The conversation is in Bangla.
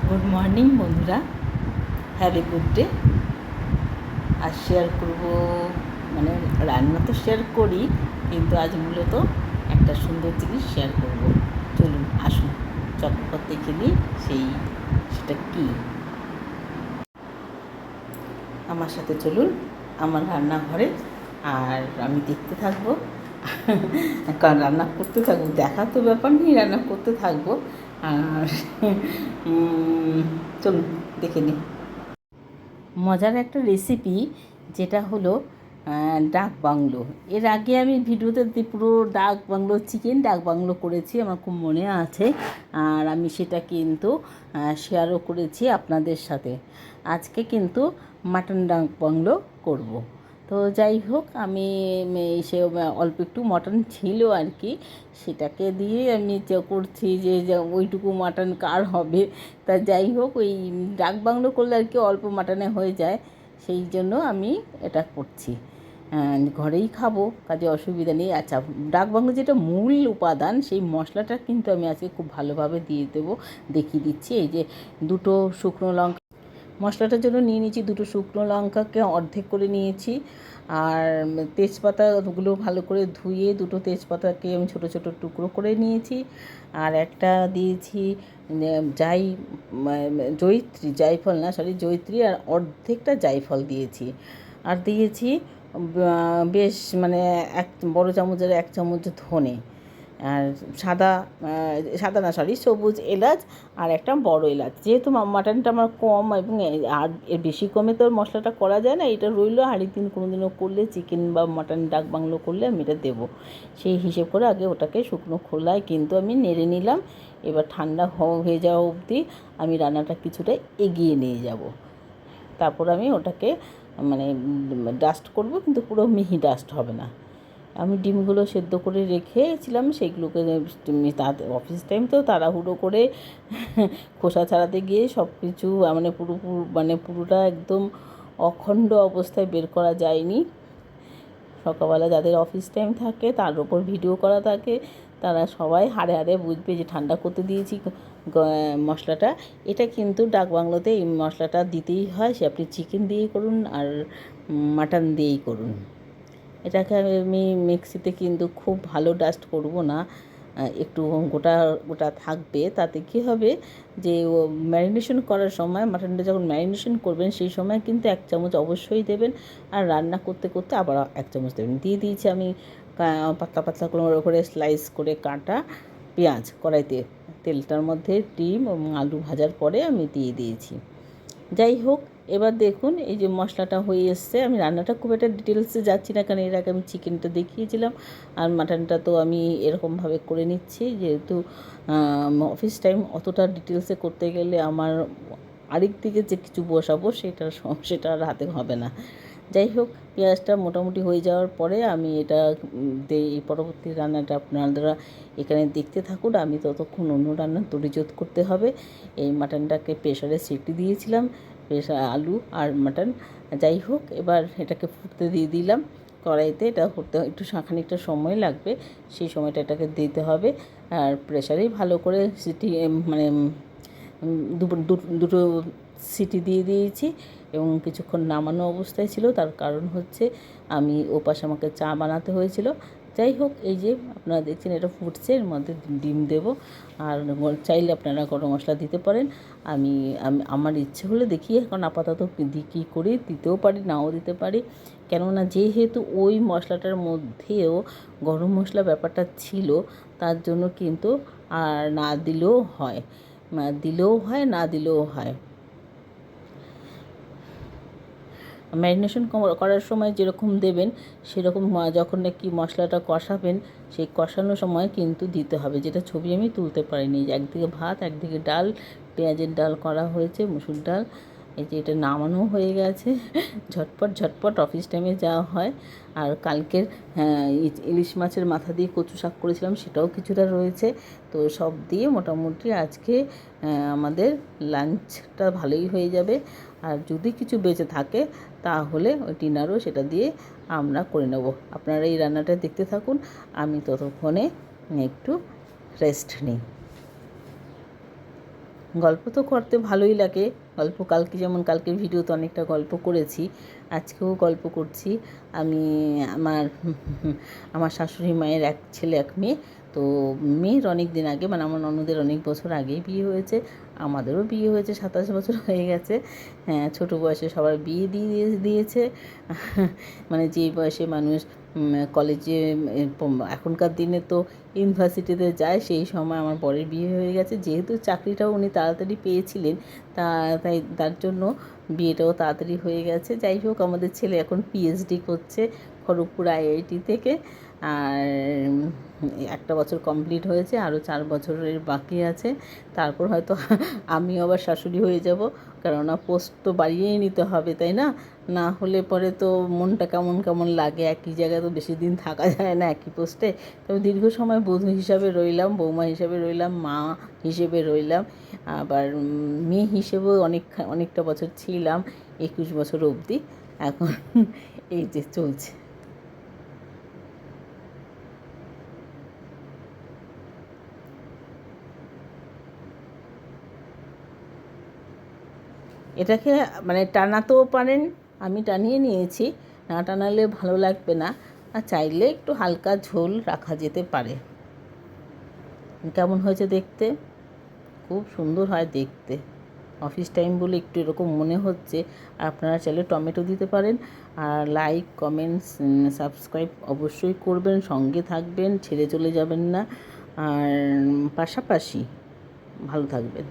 গুড মর্নিং বন্ধুরা, হ্যাভ এ গুড ডে। আজ শেয়ার করব, মানে রান্না তো শেয়ার করি, কিন্তু আজ মূলত একটা সুন্দর জিনিস শেয়ার করব। চলুন আসুন চটপট দেখে নিই সেটা কী। আমার সাথে চলুন আমার রান্নাঘরে, আর আমি দেখতে থাকবো। কারণ রান্না করতে থাকবো, দেখা তো ব্যাপার নেই, রান্না করতে থাকবো। আর চলুন দেখে নিই মজার একটা রেসিপি, যেটা হলো ডাক বাংলো। এর আগে আমি ভিডিওতে পুরো ডাক বাংলো, চিকেন ডাক বাংলো করেছি, আমার খুব মনে আছে। আর আমি সেটা কিন্তু শেয়ারও করেছি আপনাদের সাথে। আজকে কিন্তু মাটন ডাক বাংলো করব। তো যাই হোক, আমি সে অল্প একটু মাটন ছিল আর কি, সেটাকে দিয়ে আমি করছি যে ওইটুকু মাটন কার হবে। তা যাই হোক, ওই ডাক বাংলো করলে আর কি অল্প মাটনে হয়ে যায়, সেই জন্য আমি এটা করছি। ঘরেই খাবো, কাজে অসুবিধা নেই। আচ্ছা, ডাক বাংলো যেটা মূল উপাদান, সেই মশলাটা কিন্তু আমি আজকে খুব ভালোভাবে দিয়ে দেবো, দেখিয়ে দিচ্ছি। এই যে দুটো শুকনো লঙ্কা মশলাটার জন্য নিয়ে নিয়েছি, দুটো শুকনো লঙ্কাকে অর্ধেক করে নিয়েছি। আর তেজপাতাগুলো ভালো করে ধুয়ে দুটো তেজপাতাকে আমি ছোটো ছোটো টুকরো করে নিয়েছি। আর একটা দিয়েছি জায়ফল না, জয়িত্রী, আর অর্ধেকটা জায়ফল দিয়েছি। আর দিয়েছি বেশ মানে এক বড় চামচের 1 চামচ ধনে, আর সাদা না সবুজ এলাচ, আর একটা বড় এলাচ। যেহেতু মাটনটা আমার কম, এবং আর এর বেশি কমে তো মশলাটা করা যায় না, এটা রইলো। হাঁড়ির দিন কোনো দিনও করলে, চিকেন বা মাটন ডাক বাংলো করলে আমি এটা দেবো, সেই হিসেব করে আগে ওটাকে শুকনো খোলায় কিন্তু আমি নেড়ে নিলাম। এবার ঠান্ডা হয়ে যাওয়া অবধি আমি রান্নাটা কিছুটা এগিয়ে নিয়ে যাব। তারপর আমি ওটাকে মানে ডাস্ট করব, কিন্তু পুরো মিহি ডাস্ট হবে না। আমি ডিমগুলো সেদ্ধ করে রেখেছিলাম, সেইগুলোকে অফিস টাইম তো তাড়াহুড়ো করে খোসা ছাড়াতে গিয়ে সব কিছু পুরোটা একদম অখণ্ড অবস্থায় বের করা যায়নি। সকালবেলা যাদের অফিস টাইম থাকে, তার উপর ভিডিও করা থাকে, তারা সবাই হাড়ে হাড়ে বুঝবে যে ঠান্ডা করতে দিয়েছি মশলাটা। এটা কিন্তু ডাক বাংলোতে এই মশলাটা দিতেই হয়, সে আপনি চিকেন দিয়েই করুন আর মাটন দিয়েই করুন। এটাকে আমি মিক্সিতে কিন্তু খুব ভালো ডাস্ট করব না, একটু গোটা গোটা থাকবে। তাতে কী হবে যে ম্যারিনেশন করার সময়, মাটনটা যখন ম্যারিনেশন করবেন সেই সময় কিন্তু 1 চামচ অবশ্যই দেবেন, আর রান্না করতে করতে আবার 1 চামচ দেবেন। দিয়ে দিয়েছি আমি পাতলা পাতলা করে স্লাইস করে কাটা পেঁয়াজ কড়াইতে, তেলটার মধ্যে ডিম এবং আলু ভাজার পরে আমি দিয়ে দিয়েছি। যাই হোক, এবার দেখুন এই যে মশলাটা হয়ে এসছে। আমি রান্নাটা খুব একটা ডিটেলসে যাচ্ছি না, কারণ এর আগে আমি চিকেনটা দেখিয়েছিলাম, আর মাটনটা তো আমি এরকমভাবে করে নিচ্ছি, যেহেতু অফিস টাইম অতটা ডিটেলসে করতে গেলে আমার আরেক দিকে যে কিছু বসাবো সেটা আর হাতে হবে না। যাই হোক, পেঁয়াজটা মোটামুটি হয়ে যাওয়ার পরে আমি এটা এই পরবর্তী রান্নাটা আপনারা এখানে দেখতে থাকুন। আমি ততক্ষণ অন্য রান্না তৈরিজোত করতে হবে। এই মাটনটাকে প্রেশারে সিটি দিয়েছিলাম, আলু আর মাটন। যাই হোক, এবার এটাকে ফুটতে দিয়ে দিলাম কড়াইতে। এটা করতে একটু খানিকটা সময় লাগবে, সেই সময়টা এটাকে দিতে হবে। আর প্রেশারেই ভালো করে সিটি মানে দুটো সিটি দিয়ে দিয়েছি, এবং কিছুক্ষণ নামানো অবস্থায় ছিল। তার কারণ হচ্ছে আমি ওপাশে আমাকে চা বানাতে হয়েছিল। যাই হোক, এই যে আপনারা দেখছেন এটা ফুটছে, এর মধ্যে ডিম দেব। আর চাইলে আপনারা গরম মশলা দিতে পারেন। আমি আমার ইচ্ছে হলে দেখি, এখন আপাতত কী করি, দিতেও পারি নাও দিতে পারি, কেননা যেহেতু ওই মশলাটার মধ্যেও গরম মশলা ব্যাপারটা ছিল, তার জন্য কিন্তু আর না দিলেও হয়, না দিলেও হয়। ম্যারিনেশন করার সময় যেরকম দেবেন, সেরকম যখন নাকি মশলাটা কষাবেন, সেই কষানোর সময় কিন্তু দিতে হবে। যেটা ছবি আমি তুলতে পারিনি, একদিকে ভাত একদিকে ডাল, পেঁয়াজের ডাল করা হয়েছে, মুসুর ডাল। এই যে এটা নামানো হয়ে গেছে, ঝটপট অফিস টাইমে যাওয়া হয়। আর কালকের ইলিশ মাছের মাথা দিয়ে কচু শাক করেছিলাম, সেটাও কিছুটা রয়েছে। তো সব দিয়ে মোটামুটি আজকে আমাদের লাঞ্চটা ভালোই হয়ে যাবে। আর যদি কিছু বেঁচে থাকে তাহলে ওই ডিনারও সেটা দিয়ে আমরা করে নেব। আপনারা এই রান্নাটা দেখতে থাকুন, আমি ততক্ষণে একটু রেস্ট নিই। গল্প তো করতে ভালোই লাগে। গল্প কালকে যেমন কালকের ভিডিওতে অনেকটা গল্প করেছি, আজকেও গল্প করছি। আমি আমার আমার শাশুড়ি মায়ের এক ছেলে এক মেয়ে। তো মেয়ের অনেক দিন আগে, মানে আমার ননদের অনেক বছর আগেই বিয়ে হয়েছে, আমাদেরও বিয়ে হয়েছে, 27 বছর হয়ে গেছে। হ্যাঁ, ছোটো বয়সে সবার বিয়ে দিয়েছে। মানে যেই বয়সে মানুষ কলেজে, এখনকার দিনে তো ইউনিভার্সিটিতে যায়, সেই সময় আমার বরের বিয়ে হয়ে গেছে। যেহেতু চাকরিটাও উনি তাড়াতাড়ি পেয়েছিলেন, তাই তার জন্য বিয়েটাও তাড়াতাড়ি হয়ে গেছে। যাই হোক, আমাদের ছেলে এখন পিএইচডি করছে খড়গপুর আইআইটি থেকে। আর একটা বছর কমপ্লিট হয়েছে, আরও 4 বছরের বাকি আছে। তারপর হয়তো আমিও আবার শাশুড়ি হয়ে যাব, কেননা পোস্ট তো বাড়িয়েই নিতে হবে, তাই না? না হলে পরে তো মনটা কেমন কেমন লাগে, একই জায়গায় তো বেশি দিন থাকা যায় না একই পোস্টে। তবে দীর্ঘ সময় বধূ হিসাবে রইলাম, বৌমা হিসাবে রইলাম, মা হিসেবে রইলাম, আবার মেয়ে হিসেবেও অনেকটা বছর ছিলাম, 21 বছর অবধি। এখন এই যে চলছে। এটাকে মানে টানাতেও পারেন, আমি টানিয়ে নিয়েছি, না টানালে ভালো লাগবে না। আর চাইলে একটু হালকা ঝোল রাখা যেতে পারে। কেমন হয়েছে দেখতে? খুব সুন্দর হয় দেখতে। অফিস টাইম বলে একটু এরকম মনে হচ্ছে। আপনারা চাইলে টমেটো দিতে পারেন। আর লাইক, কমেন্টস, সাবস্ক্রাইব অবশ্যই করবেন, সঙ্গে থাকবেন, ছেড়ে চলে যাবেন না। আর পাশাপাশি ভালো থাকবেন।